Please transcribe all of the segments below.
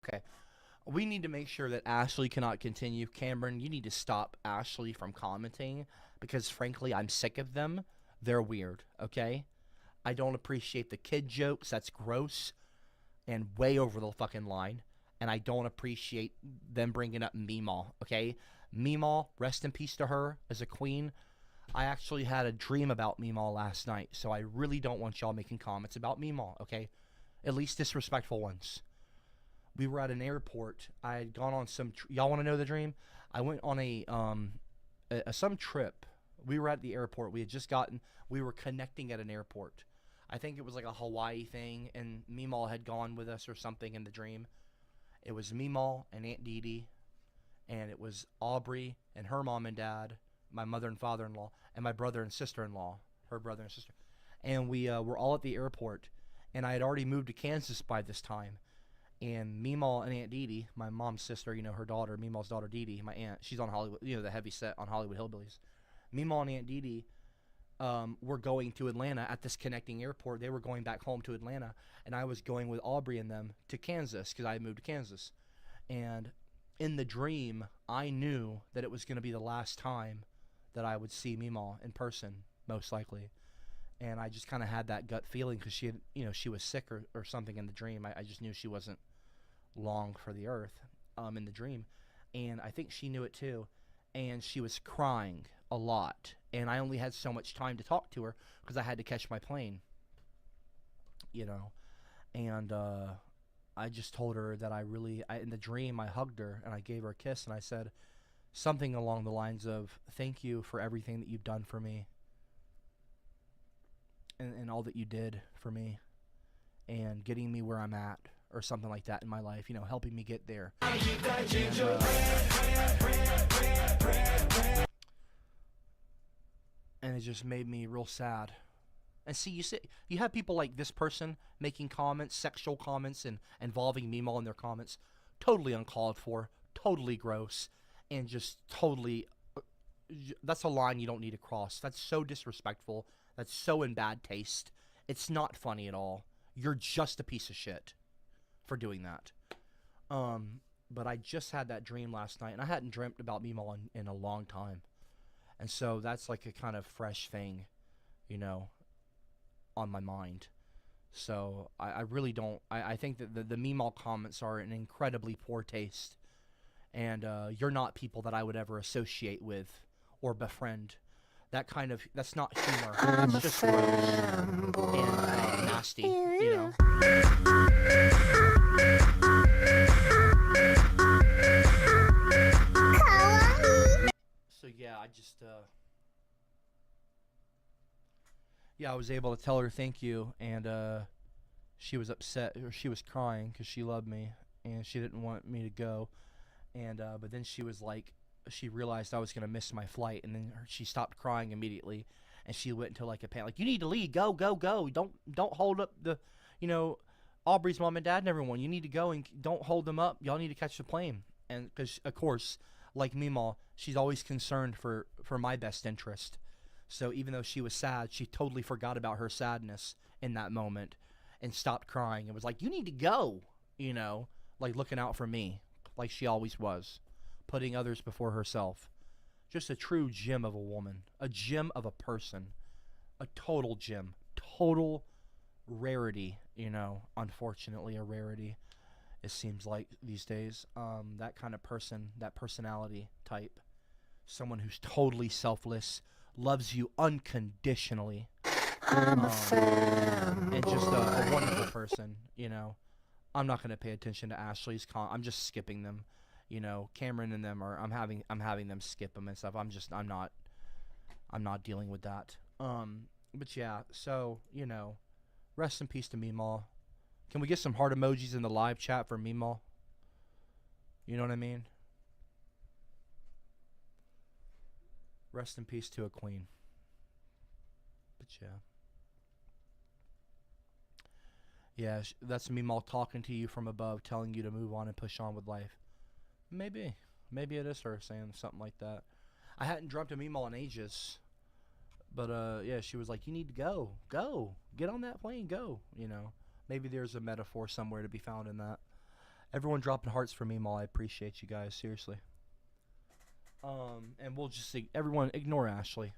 Okay. We need to make sure that Ashley cannot continue. Cameron, you need to stop Ashley from commenting because, frankly, I'm sick of them. They're weird, okay? I don't appreciate the kid jokes. That's gross and way over the fucking line. And I don't appreciate them bringing up Meemaw, okay? Meemaw, rest in peace to her as a queen. I actually had a dream about Meemaw last night, so I really don't want y'all making comments about Meemaw, okay? At least disrespectful ones. We were at an airport. I had gone on some. Y'all want to know the dream? I went on some trip. We were at the airport. We had just gotten. We were connecting at an airport. I think it was like a Hawaii thing, and Meemaw had gone with us or something in the dream. It was Meemaw and Aunt Dee Dee, and it was Aubrey and her mom and dad, my mother and father-in-law, and my brother and sister-in-law, her brother and sister. And we were all at the airport, and I had already moved to Kansas by this time. And Meemaw and Aunt Dee Dee, my mom's sister, her daughter, Meemaw's daughter Dee Dee, my aunt, she's on Hollywood, the heavy set on Hollywood Hillbillies. Meemaw and Aunt Dee Dee were going to Atlanta at this connecting airport. They were going back home to Atlanta, and I was going with Aubrey and them to Kansas because I had moved to Kansas. And in the dream, I knew that it was going to be the last time that I would see Meemaw in person, most likely. And I just kind of had that gut feeling because she had, she was sick or something in the dream. I just knew she wasn't long for the earth in the dream. And I think she knew it too. And she was crying a lot. And I only had so much time to talk to her because I had to catch my plane. And I just told her that in the dream, I hugged her and I gave her a kiss and I said something along the lines of, thank you for everything that you've done for me. And all that you did for me and getting me where I'm at or something like that in my life, helping me get there. And it just made me real sad. And see, you have people like this person making comments, sexual comments, and involving Meemaw in their comments. Totally uncalled for, totally gross, and just totally... That's a line you don't need to cross. That's so disrespectful. That's so in bad taste. It's not funny at all. You're just a piece of shit for doing that. But I just had that dream last night, and I hadn't dreamt about Meemaw in a long time. And so that's like a kind of fresh thing, on my mind. So I really don't... I think that the Meemaw comments are an incredibly poor taste. And you're not people that I would ever associate with or befriend. That's not humor. It's just gross and nasty, So yeah, I was able to tell her thank you, and she was upset, or she was crying because she loved me and she didn't want me to go. And but then she was like, she realized I was gonna miss my flight, and then she stopped crying immediately, and she went into like a panic, like, you need to leave, go, don't hold up the, Aubrey's mom and dad and everyone. You need to go and don't hold them up. Y'all need to catch the plane. And because of course, like Meemaw, she's always concerned for my best interest. So even though she was sad, she totally forgot about her sadness in that moment and stopped crying and was like, you need to go, like looking out for me, like she always was, putting others before herself. Just a true gem of a woman, a gem of a person, a total gem, total rarity, unfortunately a rarity, it seems like these days. That kind of person, that personality type, someone who's totally selfless, loves you unconditionally, and just a wonderful person, I'm not going to pay attention to Ashley's I'm just skipping them. Cameron and them I'm having them skip them and stuff. I'm not dealing with that. But yeah, so, rest in peace to Meemaw. Can we get some heart emojis in the live chat for Meemaw? You know what I mean? Rest in peace to a queen. But yeah. Yeah, that's Meemaw talking to you from above, telling you to move on and push on with life. Maybe it is her saying something like that. I hadn't dreamt of Meemaw in ages, but yeah, she was like, you need to go, get on that plane, go. Maybe there's a metaphor somewhere to be found in that. Everyone dropping hearts for me, Maul. I appreciate you guys, seriously. And we'll just see. Everyone, ignore Ashley.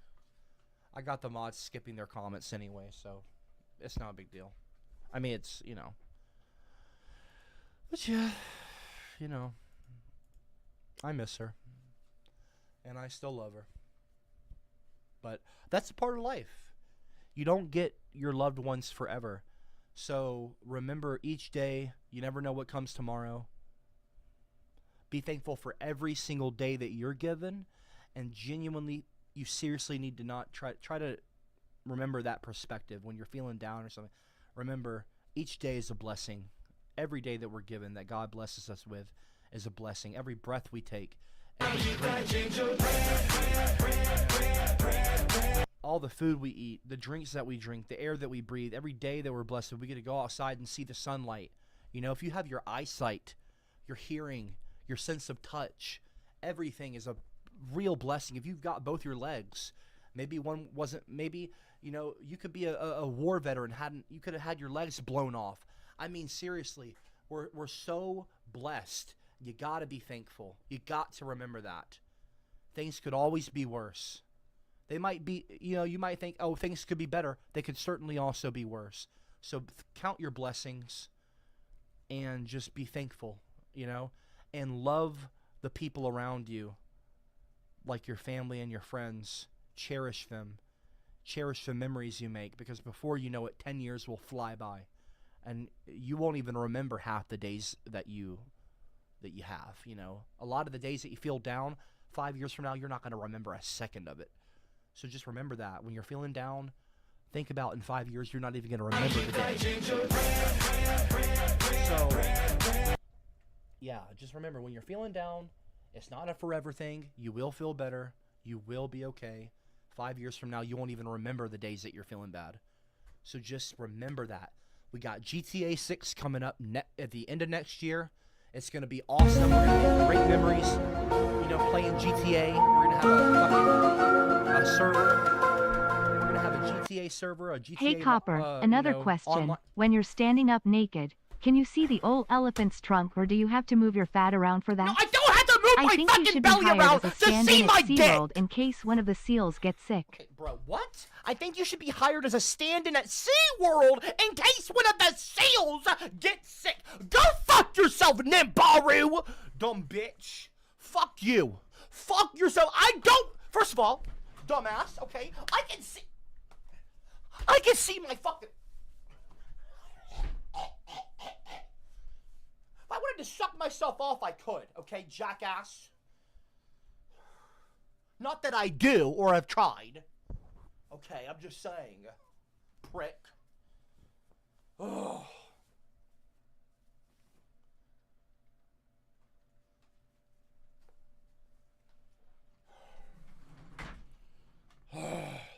I got the mods skipping their comments anyway, so it's not a big deal. I mean, it's, you know. But yeah, you know, I miss her. And I still love her. But that's a part of life. You don't get your loved ones forever. So remember, each day, you never know what comes tomorrow. Be thankful for every single day that you're given, and genuinely, you seriously need to not try to remember that perspective when you're feeling down or something. Remember, each day is a blessing. Every day that we're given, that God blesses us with, is a blessing. Every breath we take, all the food we eat, the drinks that we drink, the air that we breathe, every day that we're blessed, we get to go outside and see the sunlight. You know, if you have your eyesight, your hearing, your sense of touch, everything is a real blessing. If you've got both your legs, maybe one wasn't, maybe, you know, you could be a war veteran, you could have had your legs blown off. I mean, seriously, we're so blessed. You got to be thankful. You got to remember that. Things could always be worse. They might be, you know, you might think, oh, things could be better. They could certainly also be worse. So count your blessings and just be thankful, you know, and love the people around you, like your family and your friends. Cherish them. Cherish the memories you make, because before you know it, 10 years will fly by, and you won't even remember half the days that you have, you know. A lot of the days that you feel down, 5 years from now, you're not going to remember a second of it. So just remember that. When you're feeling down, think about in 5 years, you're not even going to remember the day. So, yeah, just remember, when you're feeling down, it's not a forever thing. You will feel better. You will be okay. 5 years from now, you won't even remember the days that you're feeling bad. So just remember that. We got GTA 6 coming up at the end of next year. It's going to be awesome. We're going to get great memories, you know, playing GTA. We're going to have a server. We're going to have a GTA server, a GTA... Hey, Copper, another question. When you're standing up naked, can you see the old elephant's trunk, or do you have to move your fat around for that? No, I don't have to move my fucking belly around to see my dick! In case one of the seals gets sick. Okay, bro, what? I think you should be hired as a stand-in at SeaWorld in case one of the seals gets sick. Go fuck yourself, Nimbaru! Dumb bitch. Fuck you. Fuck yourself. I don't... First of all, dumbass, okay? I can see my fucking... If I wanted to suck myself off, I could, okay, jackass? Not that I do or have tried. Okay, I'm just saying. Prick. Ugh.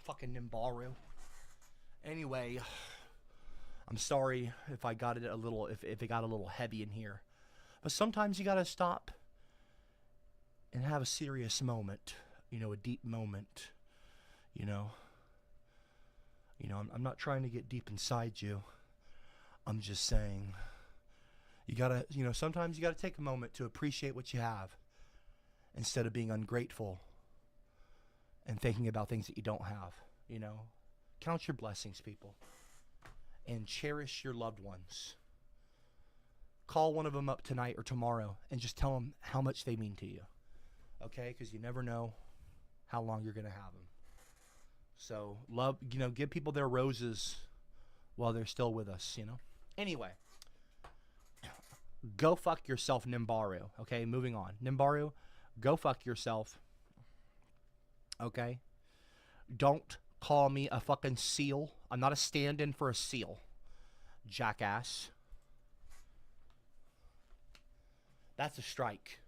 Fucking Nimbaru. Anyway, I'm sorry if I got it a little, if it got a little heavy in here. But sometimes you gotta stop and have a serious moment. You know, a deep moment. You know, I'm not trying to get deep inside you. I'm just saying, you gotta, you know, sometimes you gotta take a moment to appreciate what you have instead of being ungrateful and thinking about things that you don't have, you know. Count your blessings, people, and cherish your loved ones. Call one of them up tonight or tomorrow and just tell them how much they mean to you, okay? Because you never know how long you're going to have them. So, love, you know, give people their roses while they're still with us, you know? Anyway, go fuck yourself, Nimbaru, okay? Moving on. Nimbaru, go fuck yourself, okay? Don't call me a fucking seal. I'm not a stand-in for a seal, jackass. That's a strike.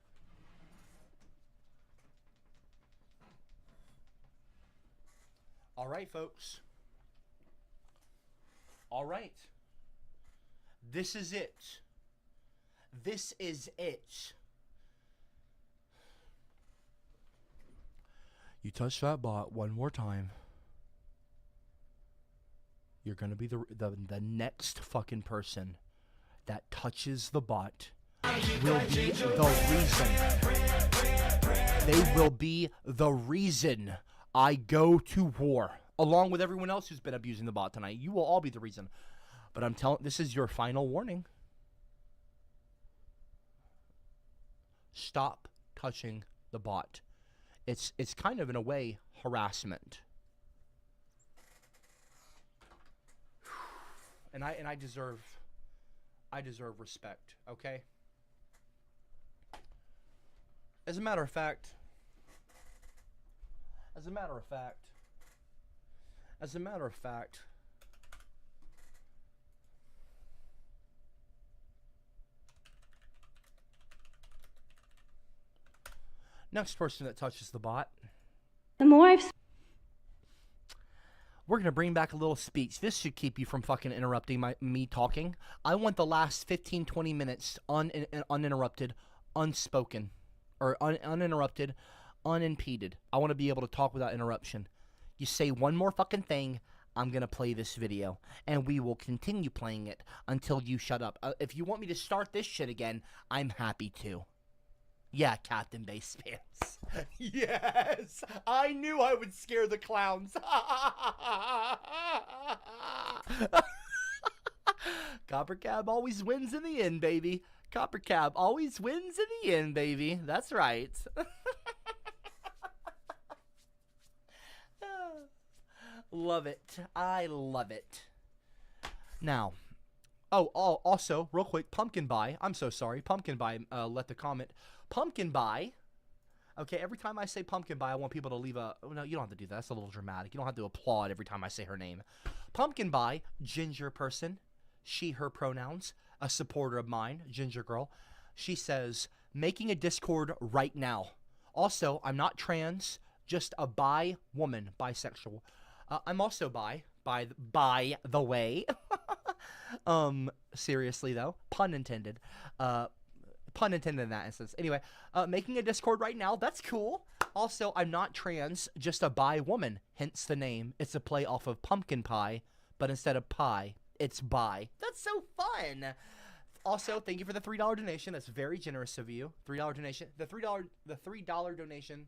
All right, folks. All right. This is it. This is it. You touch that bot one more time, you're going to be the next fucking person that touches the bot will be the reason. They will be the reason I go to war, along with everyone else who's been abusing the bot tonight. You will all be the reason. But I'm telling, this is your final warning. Stop touching the bot. It's kind of, in a way, harassment. And I deserve respect, okay? As a matter of fact, next person that touches the bot. The more I've... We're going to bring back a little speech. This should keep you from fucking interrupting me talking. I want the last 15, 20 minutes uninterrupted, unspoken, or uninterrupted, unimpeded. I want to be able to talk without interruption. You say one more fucking thing, I'm going to play this video, and we will continue playing it until you shut up. If you want me to start this shit again, I'm happy to. Yeah, Captain Base Pants. Yes! I knew I would scare the clowns. CopperCab always wins in the end, baby. CopperCab always wins in the end, baby. That's right. Love it. I love it. Now... also, real quick, Pumpkin Pie. I'm so sorry. Pumpkin Pie left a comment. Pumpkin Pie. Okay, every time I say Pumpkin Pie, I want people to leave a... Oh, no, you don't have to do that. That's a little dramatic. You don't have to applaud every time I say her name. Pumpkin Pie, ginger person. She, her pronouns. A supporter of mine, ginger girl. She says, making a Discord right now. Also, I'm not trans, just a bi woman, bisexual. I'm also bi, by the way. Seriously though, pun intended. Pun intended in that instance. Anyway, making a Discord right now, that's cool. Also, I'm not trans, just a bi woman, hence the name. It's a play off of pumpkin pie, but instead of pie, it's bi. That's so fun. Also, thank you for the $3 donation. That's very generous of you. $3 donation. The $3 donation.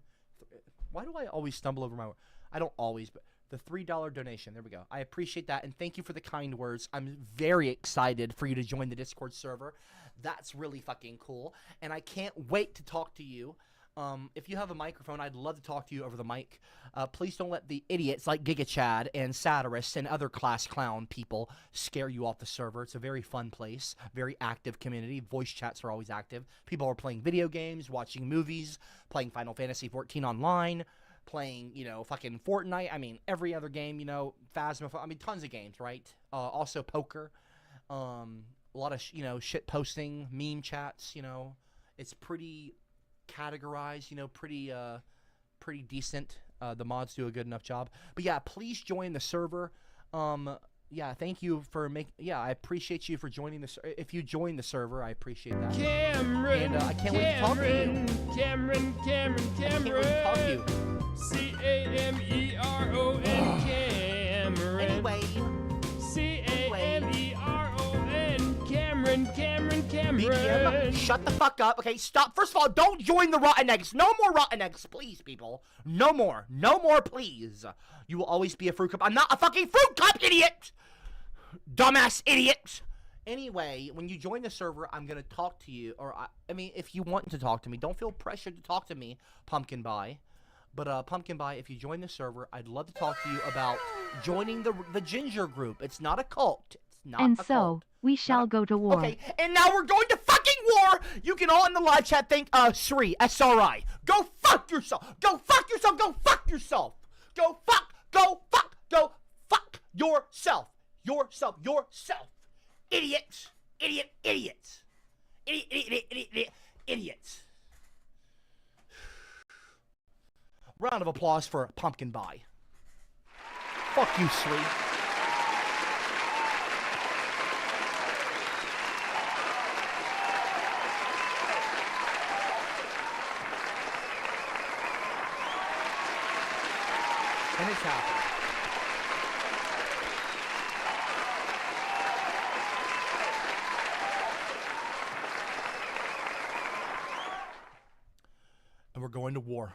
Why do I always stumble over my word? I don't always, but the $3 donation. There we go. I appreciate that, and thank you for the kind words. I'm very excited for you to join the Discord server. That's really fucking cool, and I can't wait to talk to you. If you have a microphone, I'd love to talk to you over the mic. Please don't let the idiots like Giga Chad and Satirist and other class clown people scare you off the server. It's a very fun place, very active community. Voice chats are always active. People are playing video games, watching movies, playing Final Fantasy 14 online, playing, you know, fucking Fortnite. I mean, every other game, you know, Phasmophobia. I mean, tons of games, right? Also poker. A lot of, you know, shit posting, meme chats, you know. It's pretty categorized, you know, pretty decent. The mods do a good enough job. But yeah, please join the server. Yeah, thank you for I appreciate you for joining the if you join the server, I appreciate that. Cameron, and I can't wait to talk to you. Cameron. I can't wait to talk to you. Cameron. Anyway. Cameron. BDM, shut the fuck up. Okay, stop. First of all, don't join the Rotten Eggs. No more Rotten Eggs, please, people. No more. No more, please. You will always be a fruit cup. I'm not a fucking fruit cup, idiot! Dumbass idiot! Anyway, when you join the server, I'm going to talk to you. Or, I mean, if you want to talk to me, don't feel pressured to talk to me, Pumpkin Pie. But, Pumpkin Pie, if you join the server, I'd love to talk to you about joining the Ginger group. It's not a cult. It's not and a so, cult. we shall go to war. Okay, and now we're going to fucking war! You can all in the live chat thank Sri, SRI. Go fuck yourself! Go fuck yourself! Go fuck yourself! Go fuck yourself! Yourself! Idiots! Idiots! Idiots! Round of applause for Pumpkin Pie. Fuck you, Sri. And it's happening. we're going to war.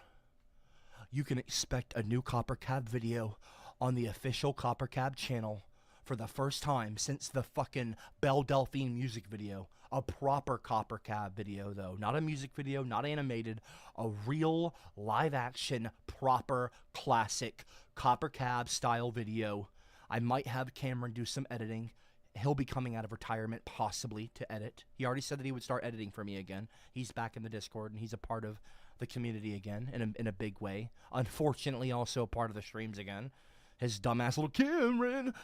You can expect a new CopperCab video on the official CopperCab channel for the first time since the fucking Belle Delphine music video. A proper CopperCab video, though. Not a music video, not animated. A real, live-action, proper, classic CopperCab style video. I might have Cameron do some editing. He'll be coming out of retirement, possibly, to edit. He already said that he would start editing for me again. He's back in the Discord, and he's a part of the community again in a big way. Unfortunately, also a part of the streams again. His dumbass little Cameron.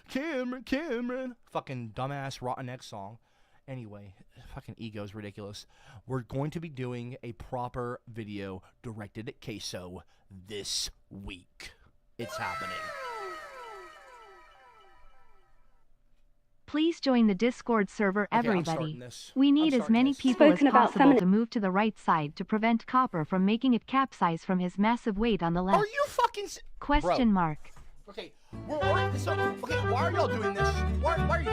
Fucking dumbass Rotten X song. Anyway, fucking ego's ridiculous. We're going to be doing a proper video directed at CASEOH this week. It's happening. Please join the Discord server, Okay, everybody. We need as many people as possible to move to the right side to prevent Copper from making it capsize from his massive weight on the left. Are you fucking... Question mark. Okay, okay, why are y'all doing this? Why are you...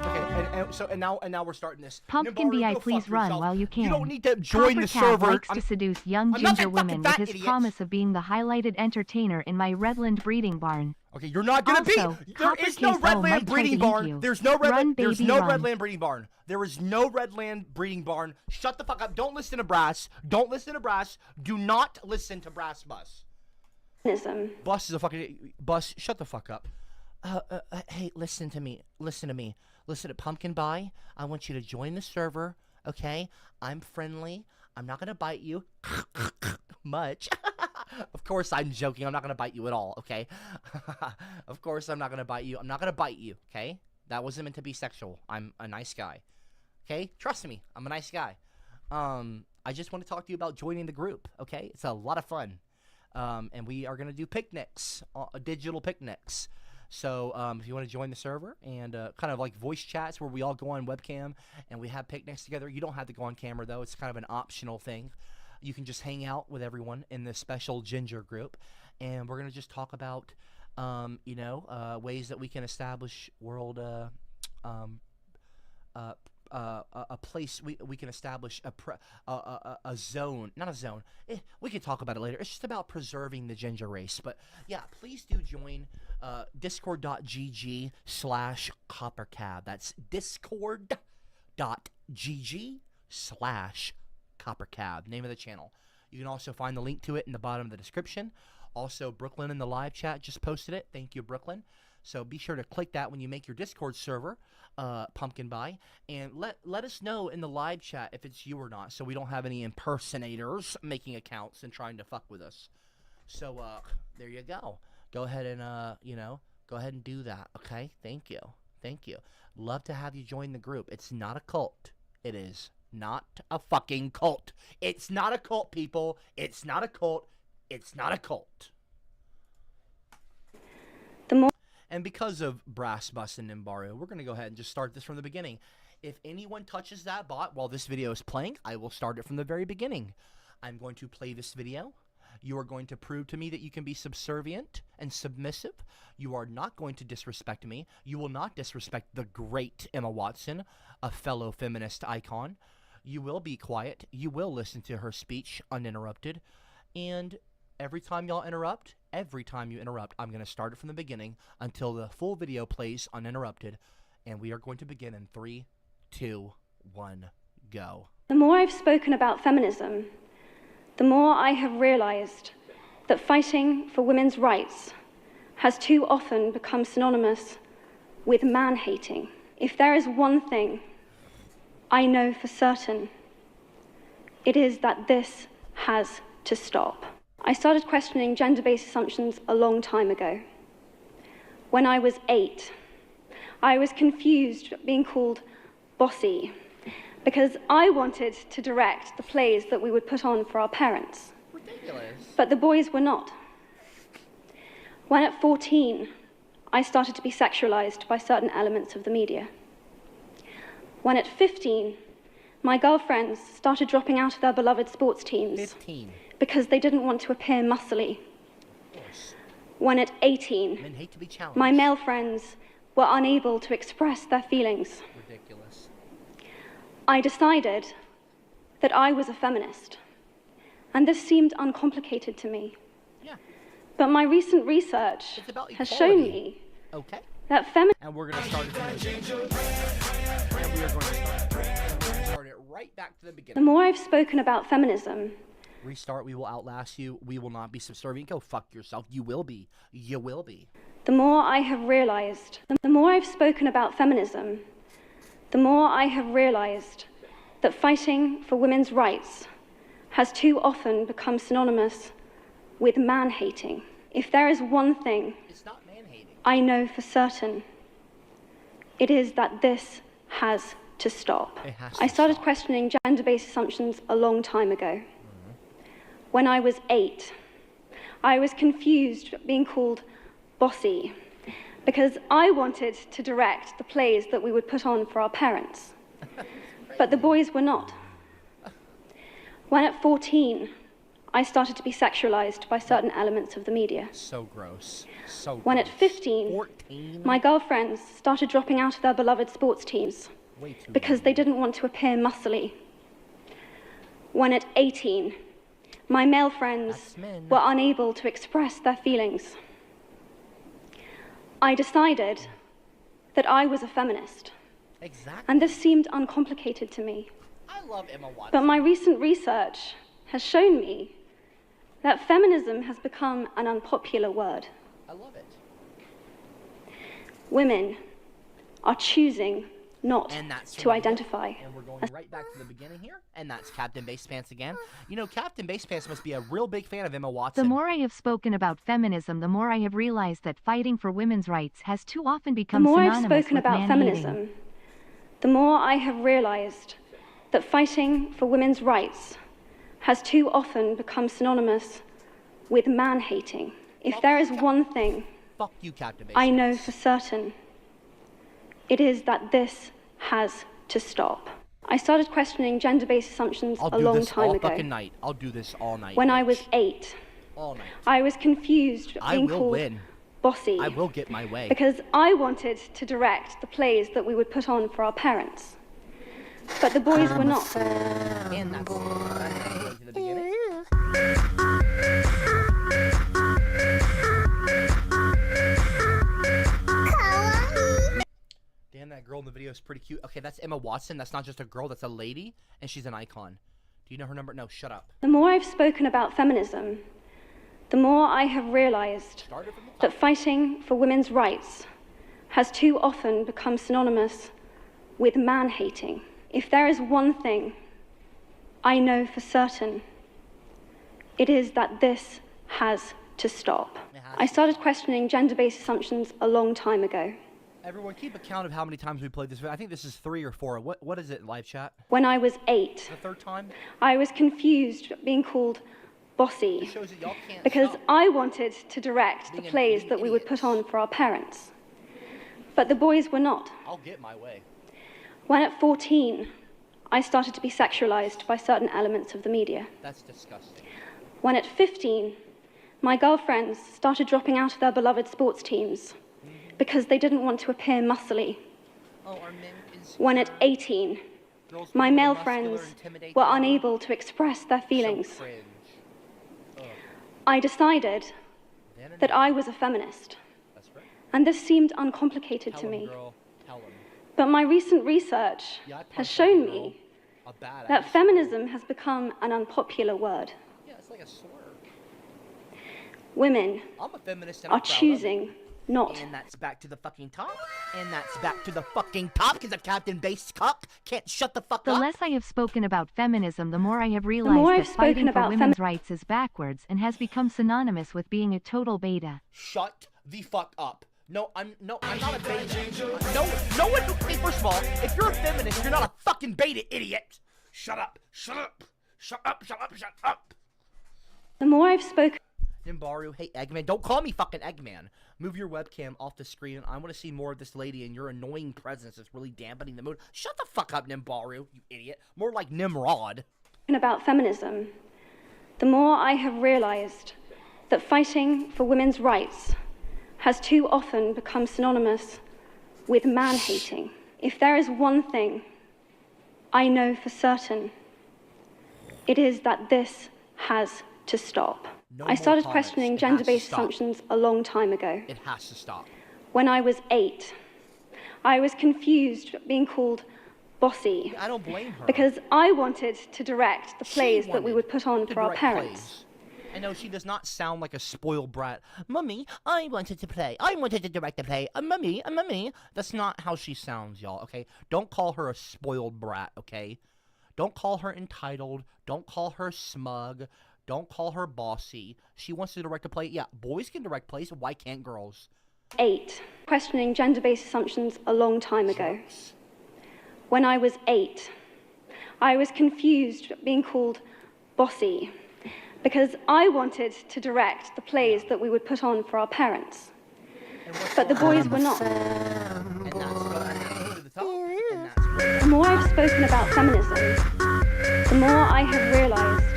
Okay, and now we're starting this. Pumpkin BI, please run while you can. You don't need to join the server. CopperCab likes to seduce young ginger women with his promise of being the highlighted entertainer in my Redland breeding barn. Okay, you're not gonna be. There is no Redland breeding barn. There's no Redland. There's no Redland breeding barn. There is no Redland breeding barn. Shut the fuck up. Don't listen to Brass. Don't listen to Brass. Do not listen to Brass Bus. Bus is a fucking Bus. Shut the fuck up. Hey, listen to me. Listen to Pumpkin Pie. I want you to join the server, okay? I'm friendly. I'm not gonna bite you much. Of course, I'm joking. I'm not gonna bite you at all, okay? Of course, I'm not gonna bite you. I'm not gonna bite you, okay? That wasn't meant to be sexual. I'm a nice guy, okay? Trust me, I'm a nice guy. I just want to talk to you about joining the group, okay? It's a lot of fun. And we are gonna do picnics, digital picnics. So if you want to join the server and kind of like voice chats where we all go on webcam and we have picnics together, you don't have to go on camera though. It's kind of an optional thing. You can just hang out with everyone in this special ginger group, and we're gonna just talk about ways that we can establish world a place we can establish a zone, not a zone. We can talk about it later. It's just about preserving the ginger race. But yeah, please do join discord.gg/CopperCab. That's discord.gg/CopperCab. Name of the channel. You can also find the link to it in the bottom of the description. Also, Brooklyn in the live chat just posted it. Thank you, Brooklyn. So be sure to click that when you make your Discord server, Pumpkin Buy, and let us know in the live chat if it's you or not, so we don't have any impersonators making accounts and trying to fuck with us. So there you go. Go ahead and go ahead and do that. Okay, thank you. Love to have you join the group. It's not a cult. It is not a fucking cult. It's not a cult, people. It's not a cult. It's not a cult. And because of Brass Bus and Nimbaru, we're going to go ahead and just start this from the beginning. If anyone touches that bot while this video is playing, I will start it from the very beginning. I'm going to play this video. You are going to prove to me that you can be subservient and submissive. You are not going to disrespect me. You will not disrespect the great Emma Watson, a fellow feminist icon. You will be quiet. You will listen to her speech uninterrupted. And every time y'all interrupt, every time you interrupt, I'm going to start it from the beginning until the full video plays uninterrupted. And we are going to begin in 3, 2, 1, go. The more I've spoken about feminism, the more I have realized that fighting for women's rights has too often become synonymous with man-hating. If there is one thing I know for certain, it is that this has to stop. I started questioning gender-based assumptions a long time ago. When I was 8, I was confused being called bossy because I wanted to direct the plays that we would put on for our parents. Ridiculous. But the boys were not. When at 14, I started to be sexualized by certain elements of the media. When at 15, my girlfriends started dropping out of their beloved sports teams 15. Because they didn't want to appear muscly. Of course. When at 18, Men hate to be challenged. my male friends were unable to express their feelings. Ridiculous. I decided that I was a feminist, and this seemed uncomplicated to me. Yeah. But my recent research has shown me that and we're going to start it from the beginning. And we are going to start it right back to the beginning. The more I've spoken about feminism, restart, we will outlast you. We will not be subservient. Go fuck yourself. You will be. You will be. the more I have realized, the more I've spoken about feminism, the more I have realized that fighting for women's rights has too often become synonymous with man-hating. If there is one thing It's not man-hating. I know for certain, it is that this has to stop. It has to I started stop. questioning gender-based assumptions a long time ago. When I was 8, I was confused being called bossy because I wanted to direct the plays that we would put on for our parents. But the boys were not. When at 14, I started to be sexualized by certain elements of the media. So gross. So When gross. at 15, 14? my girlfriends started dropping out of their beloved sports teams Way too because they didn't want to appear muscly. When at 18, my male friends That's men. were unable to express their feelings. I decided that I was a feminist, Exactly. and this seemed uncomplicated to me. I love Emma Watson. But my recent research has shown me that feminism has become an unpopular word. I love it. Women are choosing not And that's to identify. And we're going right back to the beginning here. And that's Captain Base Pants again. You know, Captain Base Pants must be a real big fan of Emma Watson. The more I have spoken about feminism, the more I have realized that fighting for women's rights has too often The become more I've synonymous spoken with about man-hating. feminism, the more I have realized that fighting for women's rights has too often become synonymous with man-hating. If there is one thing Fuck you, Captain Base I know Pants. for certain, it is that this has to stop. I started questioning gender-based assumptions I'll a do long this time all ago. fucking night. I'll do this all night. When I bitch. was 8, All night. I was confused I being will called win. bossy I will get my way. because I wanted to direct the plays that we would put on for our parents. But the boys were not. And that's going to the beginning. Damn, that girl in the video is pretty cute. Okay, that's Emma Watson. That's not just a girl, that's a lady, and she's an icon. Do you know her number? No, shut up. The more I've spoken about feminism, the more I have realized Started from the top. that fighting for women's rights has too often become synonymous with man-hating. If there is one thing I know for certain, it is that this has to stop. It has I to started questioning gender-based assumptions a long time ago. Everyone, keep account of how many times we played this. I think this is 3 or 4. What is it, live chat? When I was 8, The third time? I was confused being called bossy It shows that y'all can't because stop. I wanted to direct the Being plays being that we would idiots. put on for our parents. But the boys were not. I'll get my way. When at 14, I started to be sexualized by certain elements of the media. That's disgusting. When at 15, my girlfriends started dropping out of their beloved sports teams because they didn't want to appear muscly. Oh, our men is. When at 18, Girls my with male muscular, friends intimidate were them. unable to express their feelings. So cringe. Ugh. I decided Then and that there. I was a feminist, That's right. and this seemed uncomplicated Tell to 'em, me. girl. Tell 'em. But my recent research Yeah, I has punched that shown girl. me A badass. that feminism has become an unpopular word. Yeah, it's like a slur. Women I'm a feminist and are I'm proud of it. choosing not. And that's back to the fucking top. And that's back to the fucking top because the Captain Base Cup can't shut the fuck The up. less I have spoken about feminism, the more I have realized more that I've spoken fighting for about women's rights is backwards and has become synonymous with being a total beta. Shut the fuck up. No, I'm not a beta. No one. Hey, first of all, if you're a feminist, you're not a fucking beta, idiot. Shut up. Shut up. Shut up. Shut up. Shut up. The more I've spoken Nimbaru, hey Eggman, don't call me fucking Eggman. Move your webcam off the screen, and I want to see more of this lady, and your annoying presence is really dampening the mood. Shut the fuck up, Nimbaru, you idiot. More like Nimrod. about feminism, the more I have realized that fighting for women's rights has too often become synonymous with man-hating. If there is one thing I know for certain, It is that this has to stop. No I more started comments. questioning It has to gender-based stop. assumptions a long time ago. It has to stop. When I was 8, I was confused being called bossy I don't blame her. because I wanted to direct the plays that we wanted would put on to for our direct parents. plays. I know she does not sound like a spoiled brat. Mummy, I wanted to play. I wanted to direct the play. Mummy, mummy. That's not how she sounds, y'all, okay? Don't call her a spoiled brat, okay? Don't call her entitled. Don't call her smug. Don't call her bossy. She wants to direct a play. Yeah, boys can direct plays. Why can't girls? 8, questioning gender-based assumptions a long time ago. When I was 8, I was confused being called bossy because I wanted to direct the plays that we would put on for our parents. But the boys were not. And that's to the top. And that's The more I've spoken about feminism, the more I have realized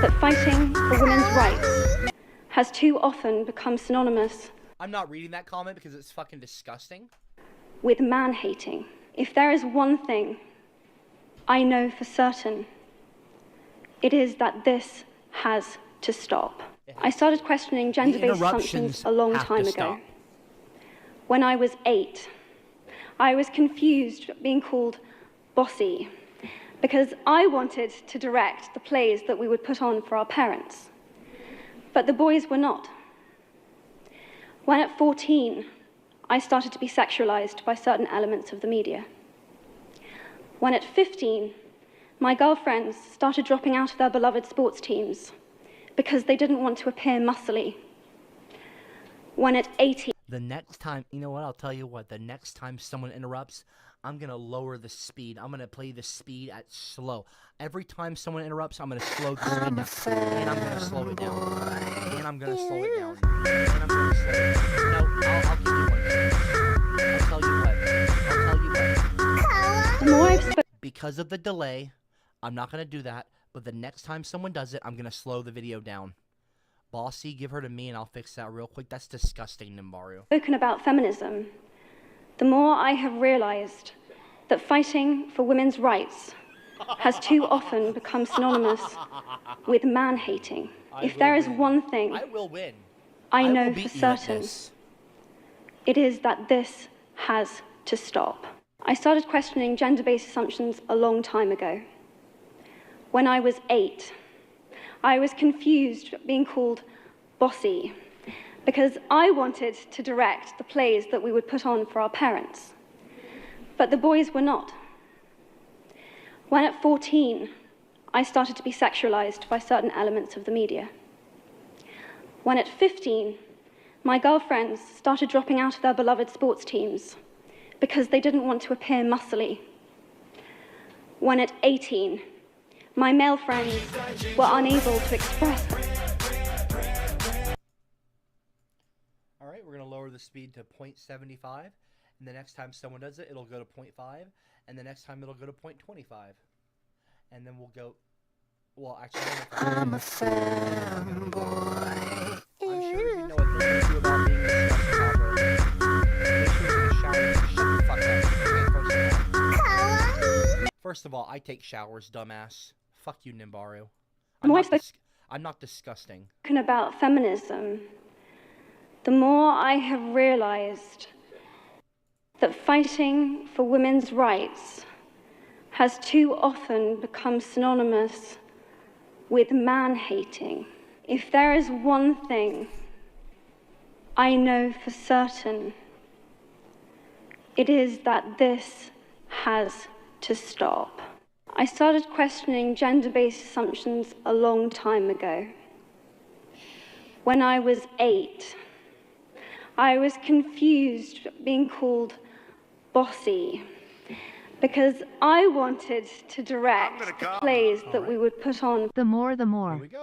that fighting for women's rights has too often become synonymous I'm not reading that comment because it's fucking disgusting. with man-hating. If there is one thing I know for certain, it is that this has to stop. I started questioning gender-based assumptions a long time ago. When I was 8, I was confused being called bossy because I wanted to direct the plays that we would put on for our parents. But the boys were not. When at 14, I started to be sexualized by certain elements of the media. When at 15, my girlfriends started dropping out of their beloved sports teams because they didn't want to appear muscly. When at 18... The next time, you know what, I'll tell you what, the next time someone interrupts, I'm going to lower the speed. I'm going to play the speed at slow. Every time someone interrupts, I'm going to slow the speed down. And I'm going to slow it down. And I'm going to slow it down. And I'm going to slow it down. No, I'll give you one. I'll tell you what. The more I've spoken... Because of the delay, I'm not going to do that. But the next time someone does it, I'm going to slow the video down. Bossy, give her to me and I'll fix that real quick. That's disgusting, Nimbaru. ...spoken about feminism, the more I have realized that fighting for women's rights has too often become synonymous with man-hating. If there is one thing I will win. I know will for beat you at certain, this. it is that this has to stop. I started questioning gender-based assumptions a long time ago. When I was 8, I was confused being called bossy because I wanted to direct the plays that we would put on for our parents. But the boys were not. When at 14, I started to be sexualized by certain elements of the media. When at 15, my girlfriends started dropping out of their beloved sports teams because they didn't want to appear muscly. When at 18, my male friends were unable to express. All right, we're going to lower the speed to 0.75. And the next time someone does it, it'll go to 0.5. And the next time it'll go to 0.25. And then we'll go... Well, actually, I'm a fanboy. I'm sure you know what things to do about being disgusting, Make sure you're in the shower and shut the fuck up. Okay, first of all, I take showers, dumbass. Fuck you, Nimbaru. I'm not disgusting. Talking about feminism, the more I have realized that fighting for women's rights has too often become synonymous with man-hating. If there is one thing I know for certain, it is that this has to stop. I started questioning gender-based assumptions a long time ago. When I was 8, I was confused being called bossy because I wanted to direct the plays that we would put on. The more. Here we go.